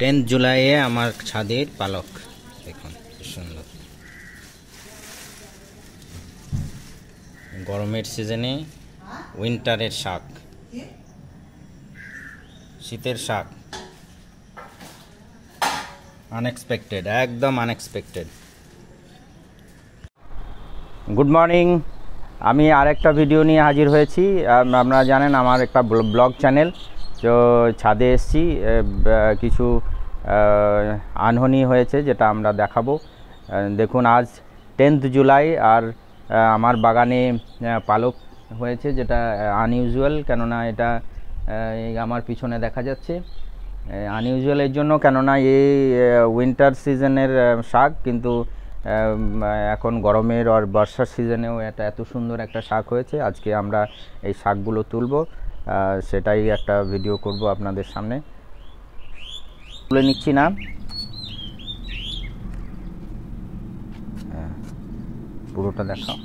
10 জুলাইয়ে আমার ছাদের পালক দেখুন কি সুন্দর। গরমের সিজনে উইন্টারের শাক, শীতের শাক, আনএক্সপেক্টেড, একদম আনএক্সপেক্টেড। গুড মর্নিং, আমি আরেকটা ভিডিও নিয়ে হাজির হয়েছি। আপনারা জানেন আমার একটা ব্লগ চ্যানেল, তো ছাদে এসেছি, কিছু আনহনি হয়েছে যেটা আমরা দেখাবো। দেখুন আজ 10 জুলাই আর আমার বাগানে পালক হয়েছে, যেটা আনইউজুয়াল, কেননা এটা আমার পিছনে দেখা যাচ্ছে। আনইউজুয়াল এর জন্য কেননা এই উইন্টার সিজনের শাক, কিন্তু এখন গরমের আর বর্ষার সিজনেও এটা এত সুন্দর একটা শাক হয়েছে। আজকে আমরা এই শাকগুলো তুলব, সেটাই একটা ভিডিও করব আপনাদের সামনে। তুলে নিচ্ছি না, পুরোটা দেখাও।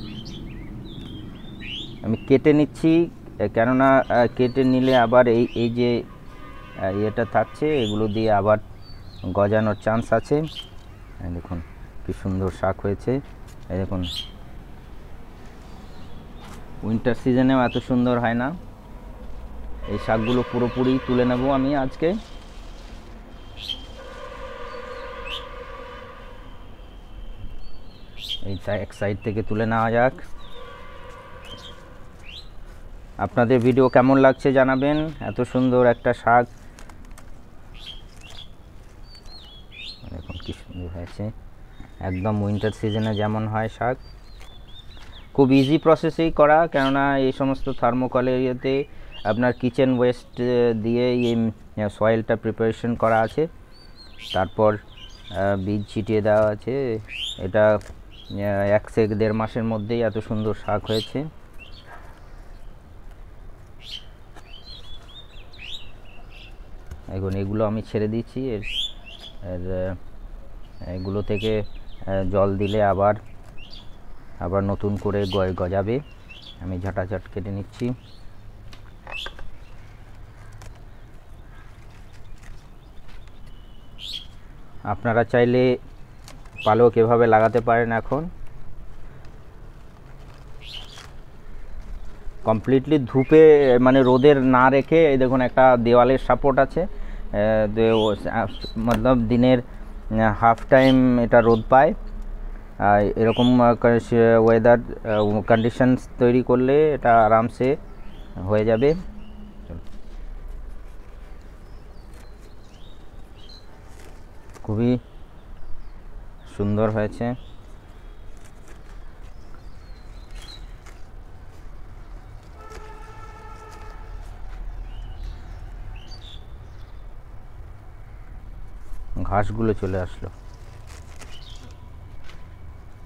আমি কেটে নিচ্ছি, কেননা কেটে নিলে আবার এই যে ইয়েটা থাকছে, এগুলো দিয়ে আবার গজানোর চান্স আছে। দেখুন কি সুন্দর শাক হয়েছে। এই দেখুন, উইন্টার সিজনেও এত সুন্দর হয় না। এই শাকগুলো পুরোপুরি তুলে নেব আমি আজকে। এইটা এক সাইড থেকে তুলে নেওয়া যাক। আপনাদের ভিডিও কেমন লাগছে জানাবেন। এত সুন্দর একটা শাক, দেখুন কি সুন্দর হয়েছে, একদম উইন্টার সিজনে যেমন হয় শাক। খুব ইজি প্রসেসেই করা, কেননা এই সমস্ত থার্মোকল এরিয়াতে আপনার কিচেন ওয়েস্ট দিয়ে এই সয়েলটা প্রিপারেশন করা আছে, তারপর বীজ ছিটিয়ে দেওয়া আছে। এটা 1 থেকে 1.5 মাসের মধ্যেই এত সুন্দর শাক হয়েছে। এখন এগুলো আমি ছেড়ে দিচ্ছি, এগুলো থেকে জল দিলে আবার নতুন করে গজাবে। আমি ঝাঁটাঝাট কেটে নিচ্ছি। আপনারা চাইলে পালক এভাবে লাগাতে পারেন। এখন কমপ্লিটলি ধূপে মানে রোদের না রেখে, এই দেখুন একটা দেওয়ালের সাপোর্ট আছে, মতলব দিনের হাফ টাইম এটা রোদ পায়। এরকম ওয়েদার কন্ডিশনস তৈরি করলে এটা আরামসে হয়ে যাবে। খুবই সুন্দর হয়েছে। ঘাসগুলো চলে আসলো,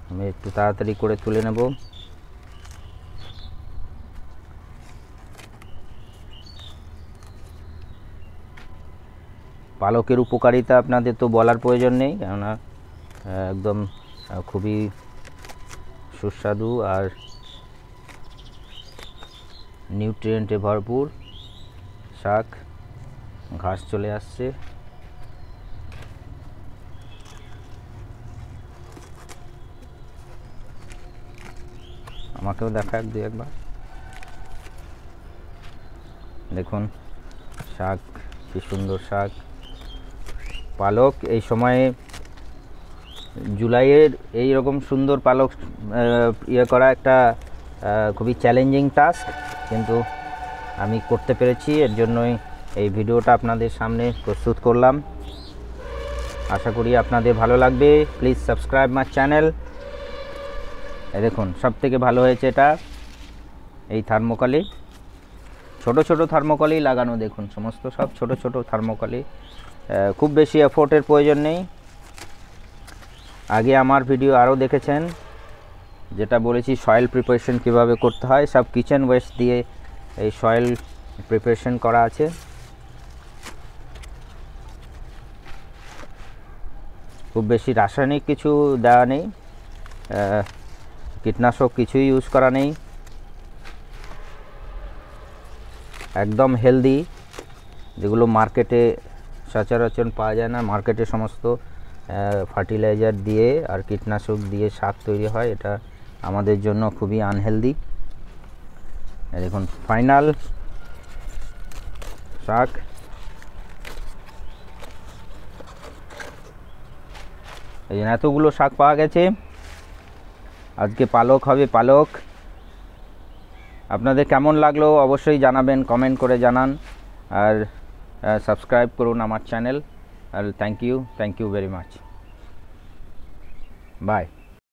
আমি একটু তাড়াতাড়ি করে তুলে নেব। পালকের উপকারিতা আপনাদের তো বলার প্রয়োজন নেই, কেননা একদম খুবই সুস্বাদু আর নিউট্রিয়েন্টে ভরপুর শাক। ঘাস চলে আসছে। আমাকেও দেখাক দু একবার। দেখুন শাক, কি সুন্দর শাক। পালক এই সময়ে জুলাইয়ের এই রকম সুন্দর পালক ইয়ে করা একটা খুবই চ্যালেঞ্জিং টাস্ক, কিন্তু আমি করতে পেরেছি। এর জন্যই এই ভিডিওটা আপনাদের সামনে প্রস্তুত করলাম। আশা করি আপনাদের ভালো লাগবে। Please subscribe my channel. দেখুন সব থেকে ভালো হয়েছে এটা, এই থার্মোকলে, ছোট ছোট থার্মোকলেই লাগানো। দেখুন সমস্ত সব ছোট ছোট থার্মোকলে, খুব বেশি এফোর্টের প্রয়োজন নেই। আগে আমার ভিডিও আরও দেখেছেন, যেটা বলেছি সয়েল প্রিপারেশন কিভাবে করতে হয়, সব কিচেন ওয়েস্ট দিয়ে এই সয়েল প্রিপারেশন করা আছে। খুব বেশি রাসায়নিক কিছু দেওয়া নেই, কীটনাশক কিছুই ইউজ করা নেই, একদম হেলদি, যেগুলো মার্কেটে সচরাচর পাওয়া যায় না। মার্কেটে সমস্ত ফার্টিলাইজার দিয়ে আর কীটনাশক দিয়ে শাক তৈরি হয়, এটা আমাদের জন্য খুবই আনহেলদি। দেখুন ফাইনাল শাক। এই জন্য এতগুলো শাক পাওয়া গেছে। আজকে পালক হবে, পালক। আপনাদের কেমন লাগলো অবশ্যই জানাবেন, কমেন্ট করে জানান, আর সাবস্ক্রাইব করুন আমার চ্যানেল। আর thank you very much. By.